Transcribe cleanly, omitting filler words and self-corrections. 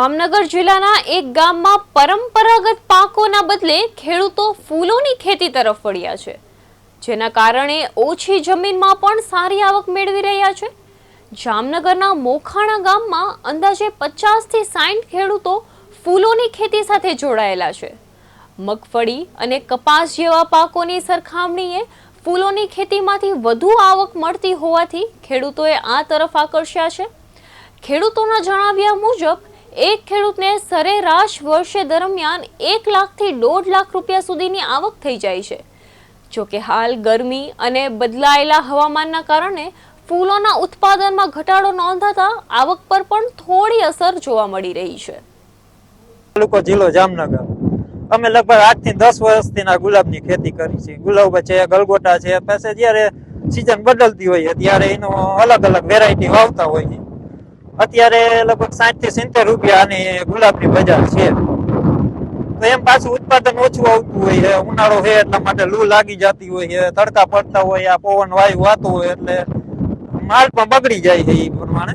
જામનગર જિલ્લાના એક ગામમાં પરંપરાગત પાકોના બદલે ખેડૂતો ફૂલોની ખેતી તરફ વળ્યા છે, જેના કારણે ઓછી જમીનમાં પણ સારી આવક મેળવી રહ્યા છે। જામનગરના મોખાણા ગામમાં અંદાજે 50 થી 60 ખેડૂતો ફૂલોની ખેતી સાથે જોડાયેલા છે। મગફળી અને કપાસ જેવા પાકોની સરખામણીએ ફૂલોની ખેતીમાંથી વધુ આવક મળતી હોવાથી ખેડૂતોએ આ તરફ આકર્ષ્યા છે। ખેડૂતોના જણાવ્યા મુજબ એક ખેડૂતને સરેરાશ વર્ષે દરમિયાન 1 લાખથી 1.5 લાખ રૂપિયા સુધીની આવક થઈ જાય છે। જો કે હાલ ગરમી અને બદલાયેલા હવામાનના કારણે ફૂલોના ઉત્પાદનમાં ઘટાડો નોંધાતા આવક પર પણ થોડી અસર જોવા મળી રહી છે। તાલુકો જિલ્લો જામનગર અમે લગભગ 8 થી 10 વર્ષથી ગુલાબની ખેતી કરી છે। ગુલાબ છે, ગલગોટા છે, પછી જ્યારે સીઝન બદલતી હોય ત્યારે એનો અલગ અલગ વેરાયટી વાવતા હોય છે। અત્યારે લગભગ 60 થી 70 રૂપિયાની ગુલાબની બજાર છે। તો એમ પાછું ઉત્પાદન ઓછું આવતું હોય છે, ઉનાળો છે એટલા માટે લૂ લાગી જતી હોય છે, તડકા પડતા હોય, આ પવન વાયુ વાતો હોય એટલે માલ પણ બગડી જાય છે એ પ્રમાણે।